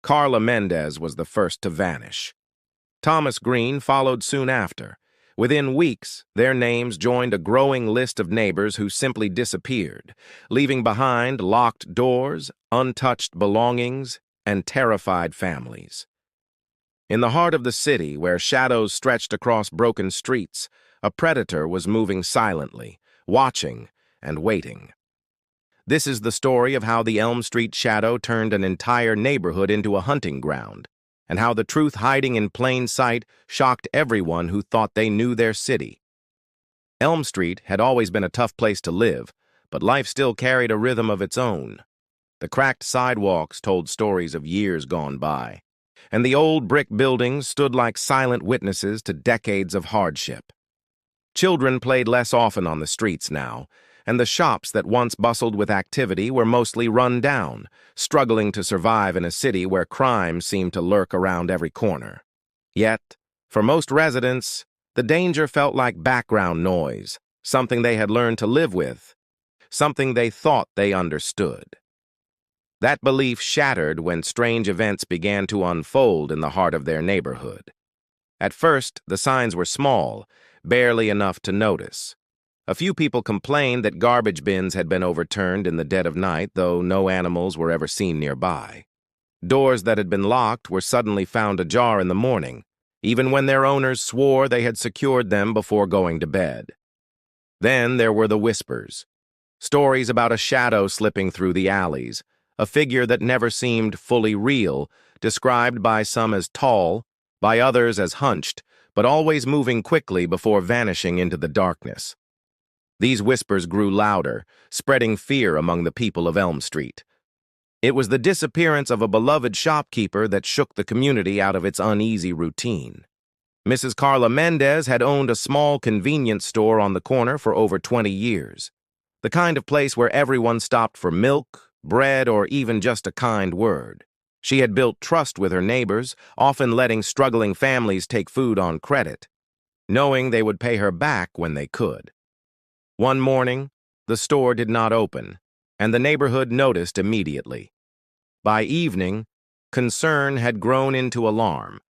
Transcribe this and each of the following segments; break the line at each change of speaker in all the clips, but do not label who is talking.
Carla Mendez was the first to vanish. Thomas Green followed soon after. Within weeks, their names joined a growing list of neighbors who simply disappeared, leaving behind locked doors, untouched belongings, and terrified families. In the heart of the city, where shadows stretched across broken streets, a predator was moving silently, watching and waiting. This is the story of how the Elm Street Shadow turned an entire neighborhood into a hunting ground, and how the truth hiding in plain sight shocked everyone who thought they knew their city. Elm Street had always been a tough place to live, but life still carried a rhythm of its own. The cracked sidewalks told stories of years gone by, and the old brick buildings stood like silent witnesses to decades of hardship. Children played less often on the streets now, and the shops that once bustled with activity were mostly run down, struggling to survive in a city where crime seemed to lurk around every corner. Yet, for most residents, the danger felt like background noise, something they had learned to live with, something they thought they understood. That belief shattered when strange events began to unfold in the heart of their neighborhood. At first, the signs were small, barely enough to notice. A few people complained that garbage bins had been overturned in the dead of night, though no animals were ever seen nearby. Doors that had been locked were suddenly found ajar in the morning, even when their owners swore they had secured them before going to bed. Then there were the whispers. Stories about a shadow slipping through the alleys, a figure that never seemed fully real, described by some as tall, by others as hunched, but always moving quickly before vanishing into the darkness. These whispers grew louder, spreading fear among the people of Elm Street. It was the disappearance of a beloved shopkeeper that shook the community out of its uneasy routine. Mrs. Carla Mendez had owned a small convenience store on the corner for over 20 years, the kind of place where everyone stopped for milk, bread, or even just a kind word. She had built trust with her neighbors, often letting struggling families take food on credit, knowing they would pay her back when they could. One morning, the store did not open, and the neighborhood noticed immediately. By evening, concern had grown into alarm.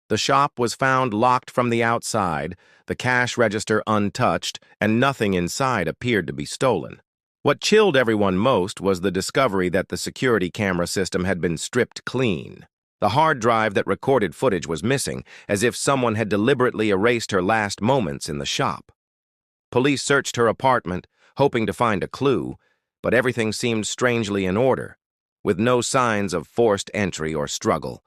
The shop was found locked from the outside, the cash register untouched, and nothing inside appeared to be stolen. What chilled everyone most was the discovery that the security camera system had been stripped clean. The hard drive that recorded footage was missing, as if someone had deliberately erased her last moments in the shop. Police searched her apartment, hoping to find a clue, but everything seemed strangely in order, with no signs of forced entry or struggle.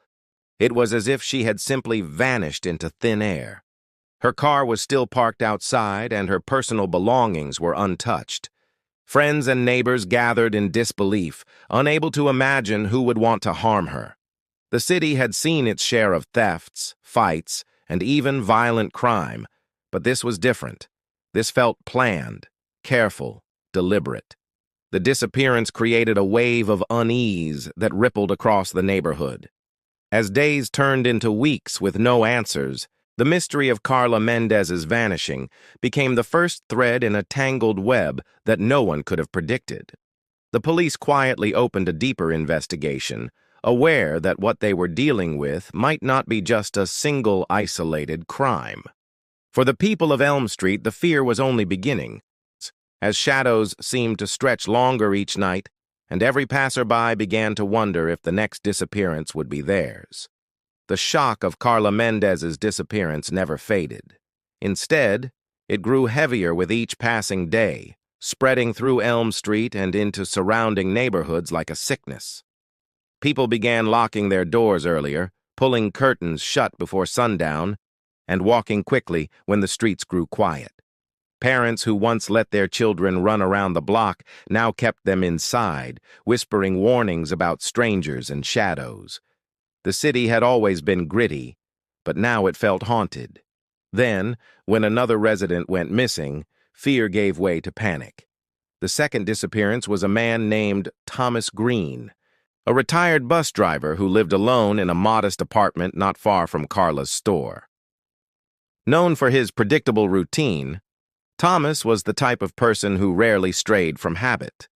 It was as if she had simply vanished into thin air. Her car was still parked outside, and her personal belongings were untouched. Friends and neighbors gathered in disbelief, unable to imagine who would want to harm her. The city had seen its share of thefts, fights, and even violent crime, but this was different. This felt planned, careful, deliberate. The disappearance created a wave of unease that rippled across the neighborhood. As days turned into weeks with no answers, the mystery of Carla Mendez's vanishing became the first thread in a tangled web that no one could have predicted. The police quietly opened a deeper investigation, aware that what they were dealing with might not be just a single isolated crime. For the people of Elm Street, the fear was only beginning, as shadows seemed to stretch longer each night, and every passerby began to wonder if the next disappearance would be theirs. The shock of Carla Mendez's disappearance never faded. Instead, it grew heavier with each passing day, spreading through Elm Street and into surrounding neighborhoods like a sickness. People began locking their doors earlier, pulling curtains shut before sundown, and walking quickly when the streets grew quiet. Parents who once let their children run around the block now kept them inside, whispering warnings about strangers and shadows. The city had always been gritty, but now it felt haunted. Then, when another resident went missing, fear gave way to panic. The second disappearance was a man named Thomas Green, a retired bus driver who lived alone in a modest apartment not far from Carla's store. Known for his predictable routine, Thomas was the type of person who rarely strayed from habit.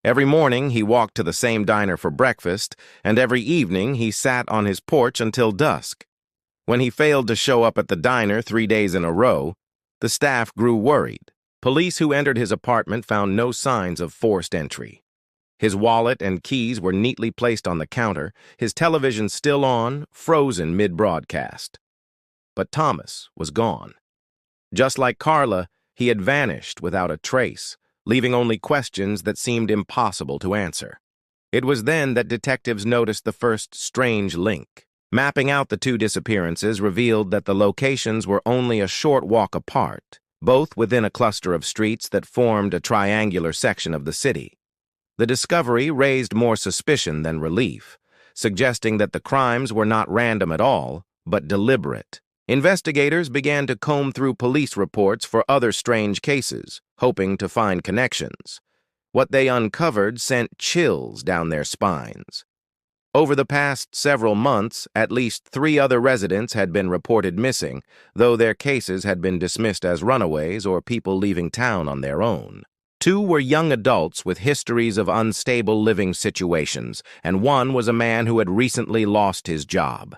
Every morning he walked to the same diner for breakfast, and every evening he sat on his porch until dusk. When he failed to show up at the diner 3 days in a row, the staff grew worried. Police who entered his apartment found no signs of forced entry. His wallet and keys were neatly placed on the counter, his television still on, frozen mid-broadcast. But Thomas was gone. Just like Carla, he had vanished without a trace, leaving only questions that seemed impossible to answer. It was then that detectives noticed the first strange link. Mapping out the two disappearances revealed that the locations were only a short walk apart, both within a cluster of streets that formed a triangular section of the city. The discovery raised more suspicion than relief, suggesting that the crimes were not random at all, but deliberate. Investigators began to comb through police reports for other strange cases, hoping to find connections. What they uncovered sent chills down their spines. Over the past several months, at least 3 other residents had been reported missing, though their cases had been dismissed as runaways or people leaving town on their own. 2 were young adults with histories of unstable living situations, and 1 was a man who had recently lost his job.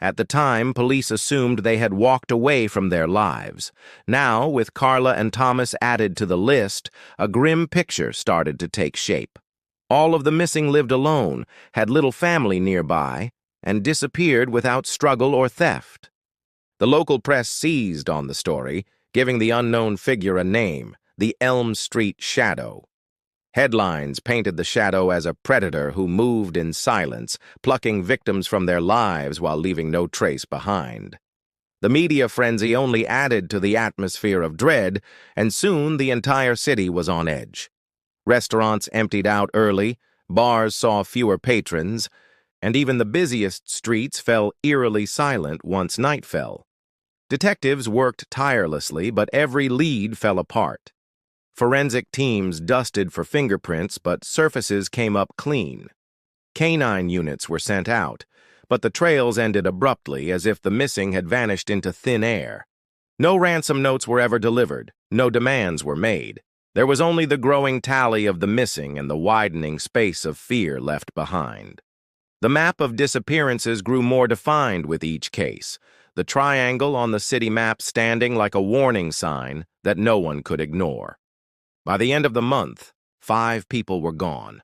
At the time, police assumed they had walked away from their lives. Now, with Carla and Thomas added to the list, a grim picture started to take shape. All of the missing lived alone, had little family nearby, and disappeared without struggle or theft. The local press seized on the story, giving the unknown figure a name: the Elm Street Shadow. Headlines painted the Shadow as a predator who moved in silence, plucking victims from their lives while leaving no trace behind. The media frenzy only added to the atmosphere of dread, and soon the entire city was on edge. Restaurants emptied out early, bars saw fewer patrons, and even the busiest streets fell eerily silent once night fell. Detectives worked tirelessly, but every lead fell apart. Forensic teams dusted for fingerprints, but surfaces came up clean. Canine units were sent out, but the trails ended abruptly, as if the missing had vanished into thin air. No ransom notes were ever delivered, no demands were made. There was only the growing tally of the missing and the widening space of fear left behind. The map of disappearances grew more defined with each case, the triangle on the city map standing like a warning sign that no one could ignore. By the end of the month, 5 people were gone.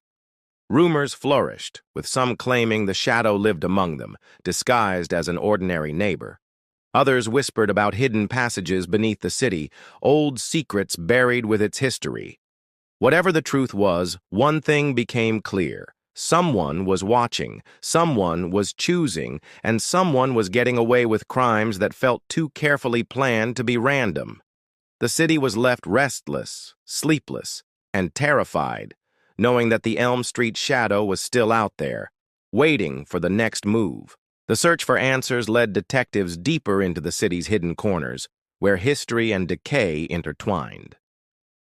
Rumors flourished, with some claiming the Shadow lived among them, disguised as an ordinary neighbor. Others whispered about hidden passages beneath the city, old secrets buried with its history. Whatever the truth was, one thing became clear. Someone was watching, someone was choosing, and someone was getting away with crimes that felt too carefully planned to be random. The city was left restless, sleepless, and terrified, knowing that the Elm Street Shadow was still out there, waiting for the next move. The search for answers led detectives deeper into the city's hidden corners, where history and decay intertwined.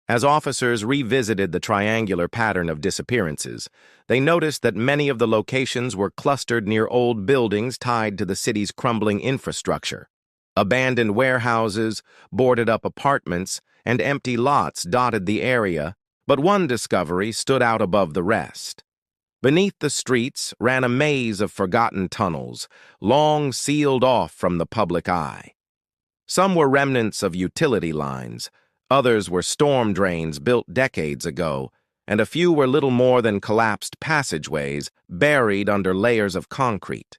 As officers revisited the triangular pattern of disappearances, they noticed that many of the locations were clustered near old buildings tied to the city's crumbling infrastructure. Abandoned warehouses, boarded-up apartments, and empty lots dotted the area, but one discovery stood out above the rest. Beneath the streets ran a maze of forgotten tunnels, long sealed off from the public eye. Some were remnants of utility lines, others were storm drains built decades ago, and a few were little more than collapsed passageways buried under layers of concrete.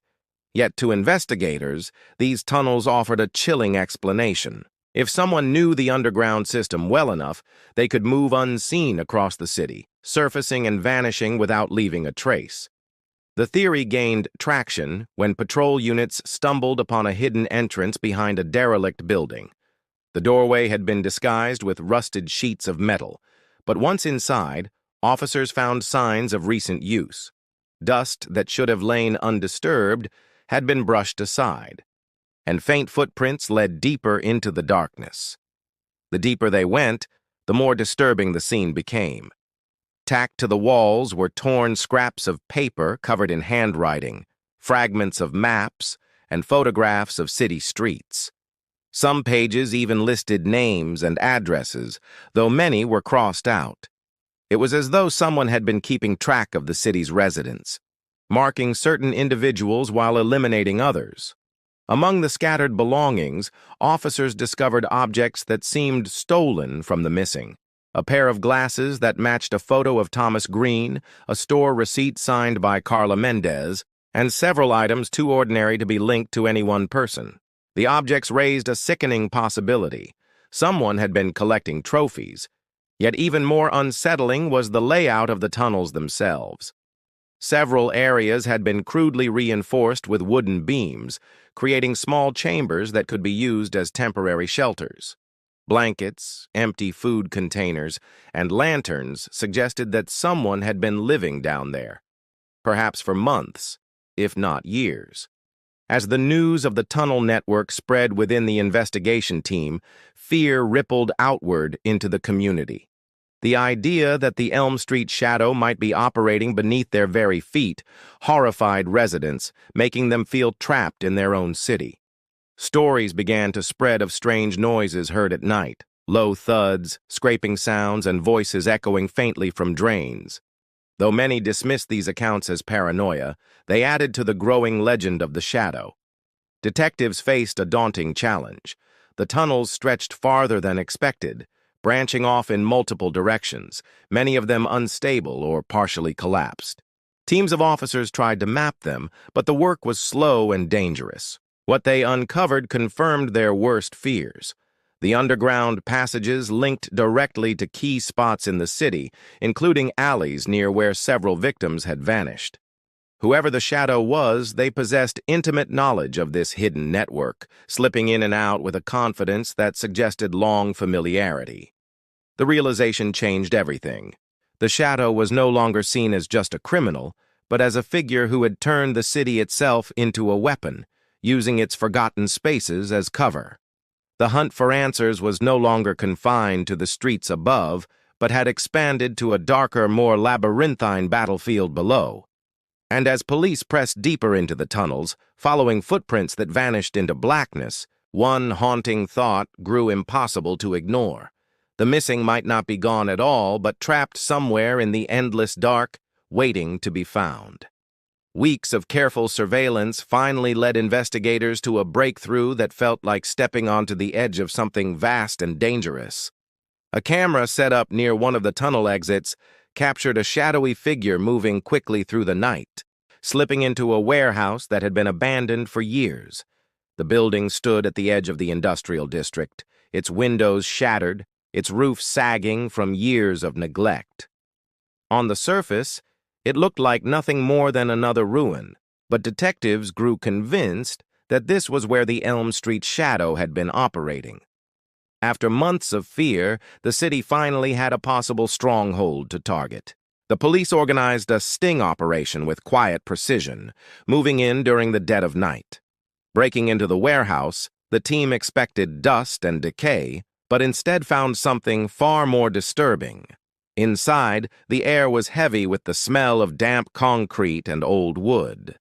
Yet to investigators, these tunnels offered a chilling explanation. If someone knew the underground system well enough, they could move unseen across the city, surfacing and vanishing without leaving a trace. The theory gained traction when patrol units stumbled upon a hidden entrance behind a derelict building. The doorway had been disguised with rusted sheets of metal, but once inside, officers found signs of recent use. Dust that should have lain undisturbed had been brushed aside, and faint footprints led deeper into the darkness. The deeper they went, the more disturbing the scene became. Tacked to the walls were torn scraps of paper covered in handwriting, fragments of maps, and photographs of city streets. Some pages even listed names and addresses, though many were crossed out. It was as though someone had been keeping track of the city's residents, marking certain individuals while eliminating others. Among the scattered belongings, officers discovered objects that seemed stolen from the missing. A pair of glasses that matched a photo of Thomas Green, a store receipt signed by Carla Mendez, and several items too ordinary to be linked to any one person. The objects raised a sickening possibility. Someone had been collecting trophies. Yet even more unsettling was the layout of the tunnels themselves. Several areas had been crudely reinforced with wooden beams, creating small chambers that could be used as temporary shelters. Blankets, empty food containers, and lanterns suggested that someone had been living down there, perhaps for months, if not years. As the news of the tunnel network spread within the investigation team, fear rippled outward into the community. The idea that the Elm Street Shadow might be operating beneath their very feet horrified residents, making them feel trapped in their own city. Stories began to spread of strange noises heard at night, low thuds, scraping sounds, and voices echoing faintly from drains. Though many dismissed these accounts as paranoia, they added to the growing legend of the Shadow. Detectives faced a daunting challenge. The tunnels stretched farther than expected, branching off in multiple directions, many of them unstable or partially collapsed. Teams of officers tried to map them, but the work was slow and dangerous. What they uncovered confirmed their worst fears. The underground passages linked directly to key spots in the city, including alleys near where several victims had vanished. Whoever the Shadow was, they possessed intimate knowledge of this hidden network, slipping in and out with a confidence that suggested long familiarity. The realization changed everything. The Shadow was no longer seen as just a criminal, but as a figure who had turned the city itself into a weapon, using its forgotten spaces as cover. The hunt for answers was no longer confined to the streets above, but had expanded to a darker, more labyrinthine battlefield below. And as police pressed deeper into the tunnels, following footprints that vanished into blackness, one haunting thought grew impossible to ignore. The missing might not be gone at all, but trapped somewhere in the endless dark, waiting to be found. Weeks of careful surveillance finally led investigators to a breakthrough that felt like stepping onto the edge of something vast and dangerous. A camera set up near one of the tunnel exits captured a shadowy figure moving quickly through the night, slipping into a warehouse that had been abandoned for years. The building stood at the edge of the industrial district, its windows shattered, its roof sagging from years of neglect. On the surface, it looked like nothing more than another ruin, but detectives grew convinced that this was where the Elm Street Shadow had been operating. After months of fear, the city finally had a possible stronghold to target. The police organized a sting operation with quiet precision, moving in during the dead of night. Breaking into the warehouse, the team expected dust and decay, but instead found something far more disturbing. Inside, the air was heavy with the smell of damp concrete and old wood.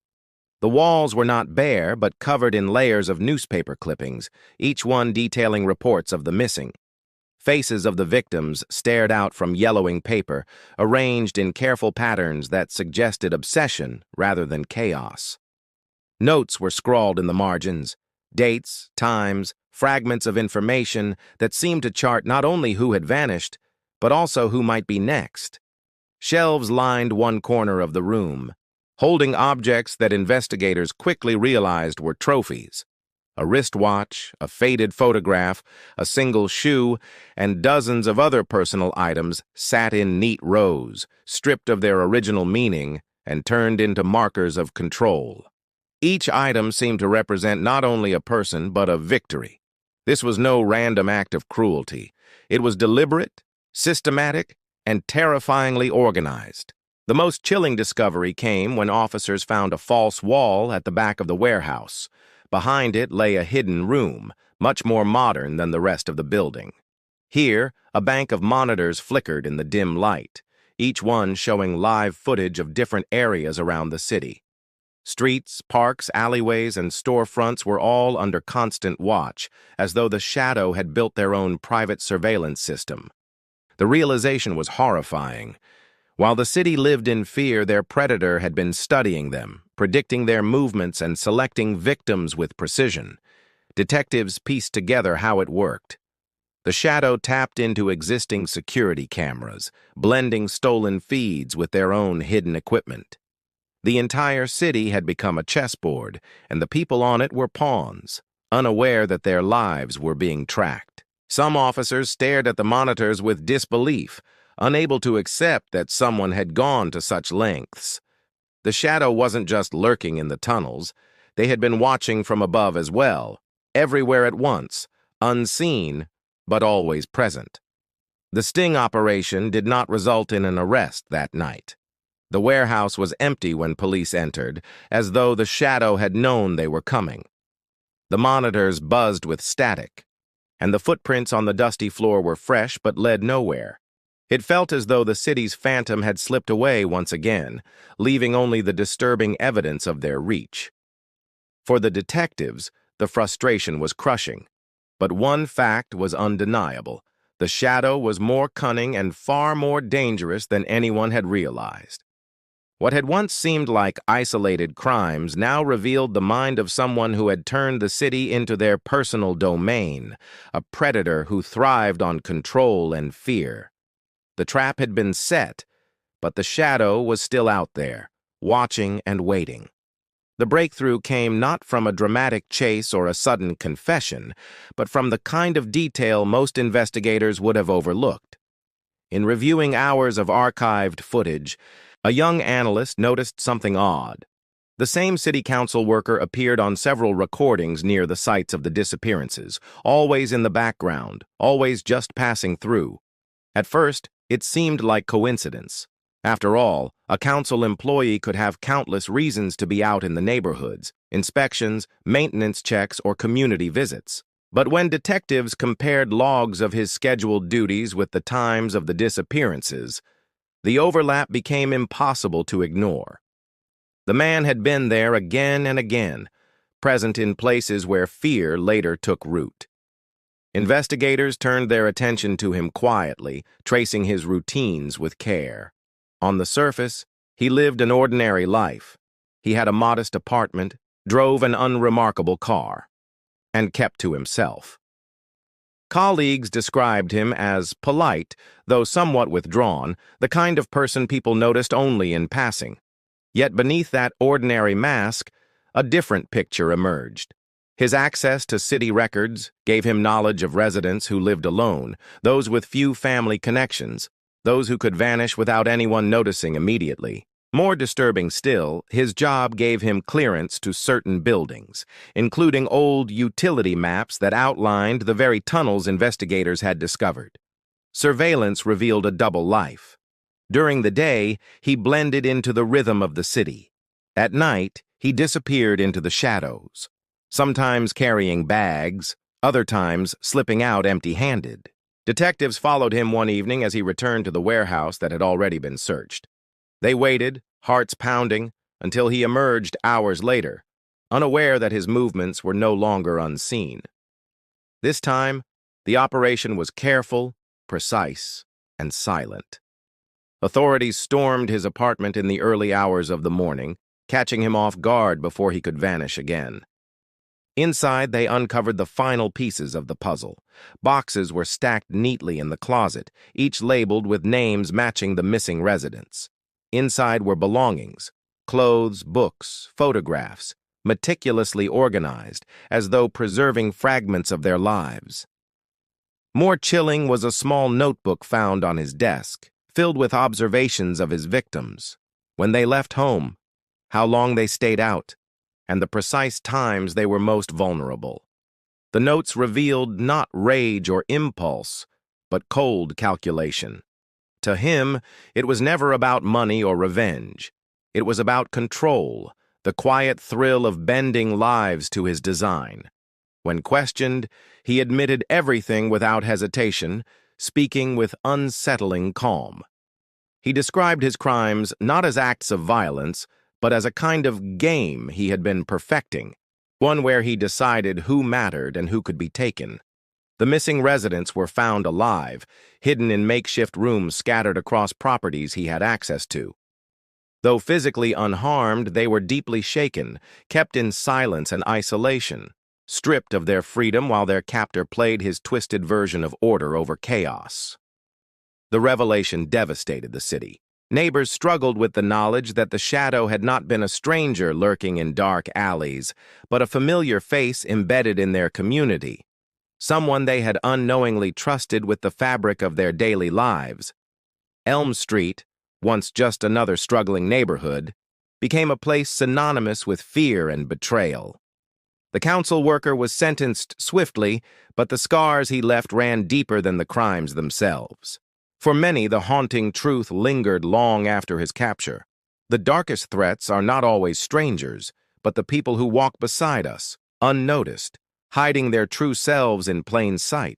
The walls were not bare, but covered in layers of newspaper clippings, each one detailing reports of the missing. Faces of the victims stared out from yellowing paper, arranged in careful patterns that suggested obsession rather than chaos. Notes were scrawled in the margins, dates, times, fragments of information that seemed to chart not only who had vanished, but also who might be next. Shelves lined one corner of the room, holding objects that investigators quickly realized were trophies. A wristwatch, a faded photograph, a single shoe, and dozens of other personal items sat in neat rows, stripped of their original meaning and turned into markers of control. Each item seemed to represent not only a person but a victory. This was no random act of cruelty. It was deliberate, systematic, and terrifyingly organized. The most chilling discovery came when officers found a false wall at the back of the warehouse. Behind it lay a hidden room, much more modern than the rest of the building. Here, a bank of monitors flickered in the dim light, each one showing live footage of different areas around the city. Streets, parks, alleyways, and storefronts were all under constant watch, as though the Shadow had built their own private surveillance system. The realization was horrifying. While the city lived in fear, their predator had been studying them, predicting their movements and selecting victims with precision. Detectives pieced together how it worked. The Shadow tapped into existing security cameras, blending stolen feeds with their own hidden equipment. The entire city had become a chessboard, and the people on it were pawns, unaware that their lives were being tracked. Some officers stared at the monitors with disbelief, unable to accept that someone had gone to such lengths. The Shadow wasn't just lurking in the tunnels. They had been watching from above as well, everywhere at once, unseen, but always present. The sting operation did not result in an arrest that night. The warehouse was empty when police entered, as though the Shadow had known they were coming. The monitors buzzed with static, and the footprints on the dusty floor were fresh but led nowhere. It felt as though the city's phantom had slipped away once again, leaving only the disturbing evidence of their reach. For the detectives, the frustration was crushing. But one fact was undeniable. The Shadow was more cunning and far more dangerous than anyone had realized. What had once seemed like isolated crimes now revealed the mind of someone who had turned the city into their personal domain, a predator who thrived on control and fear. The trap had been set, but the Shadow was still out there, watching and waiting. The breakthrough came not from a dramatic chase or a sudden confession, but from the kind of detail most investigators would have overlooked. In reviewing hours of archived footage, a young analyst noticed something odd. The same city council worker appeared on several recordings near the sites of the disappearances, always in the background, always just passing through. At first, it seemed like coincidence. After all, a council employee could have countless reasons to be out in the neighborhoods, inspections, maintenance checks, or community visits. But when detectives compared logs of his scheduled duties with the times of the disappearances, the overlap became impossible to ignore. The man had been there again and again, present in places where fear later took root. Investigators turned their attention to him quietly, tracing his routines with care. On the surface, he lived an ordinary life. He had a modest apartment, drove an unremarkable car, and kept to himself. Colleagues described him as polite, though somewhat withdrawn, the kind of person people noticed only in passing. Yet beneath that ordinary mask, a different picture emerged. His access to city records gave him knowledge of residents who lived alone, those with few family connections, those who could vanish without anyone noticing immediately. More disturbing still, his job gave him clearance to certain buildings, including old utility maps that outlined the very tunnels investigators had discovered. Surveillance revealed a double life. During the day, he blended into the rhythm of the city. At night, he disappeared into the shadows, sometimes carrying bags, other times slipping out empty-handed. Detectives followed him one evening as he returned to the warehouse that had already been searched. They waited, hearts pounding, until he emerged hours later, unaware that his movements were no longer unseen. This time, the operation was careful, precise, and silent. Authorities stormed his apartment in the early hours of the morning, catching him off guard before he could vanish again. Inside, they uncovered the final pieces of the puzzle. Boxes were stacked neatly in the closet, each labeled with names matching the missing residents. Inside were belongings, clothes, books, photographs, meticulously organized, as though preserving fragments of their lives. More chilling was a small notebook found on his desk, filled with observations of his victims, when they left home, how long they stayed out, and the precise times they were most vulnerable. The notes revealed not rage or impulse, but cold calculation. To him, it was never about money or revenge. It was about control, the quiet thrill of bending lives to his design. When questioned, he admitted everything without hesitation, speaking with unsettling calm. He described his crimes not as acts of violence, but as a kind of game he had been perfecting, one where he decided who mattered and who could be taken. The missing residents were found alive, hidden in makeshift rooms scattered across properties he had access to. Though physically unharmed, they were deeply shaken, kept in silence and isolation, stripped of their freedom while their captor played his twisted version of order over chaos. The revelation devastated the city. Neighbors struggled with the knowledge that the shadow had not been a stranger lurking in dark alleys, but a familiar face embedded in their community, someone they had unknowingly trusted with the fabric of their daily lives. Elm Street, once just another struggling neighborhood, became a place synonymous with fear and betrayal. The council worker was sentenced swiftly, but the scars he left ran deeper than the crimes themselves. For many, the haunting truth lingered long after his capture. The darkest threats are not always strangers, but the people who walk beside us, unnoticed, hiding their true selves in plain sight.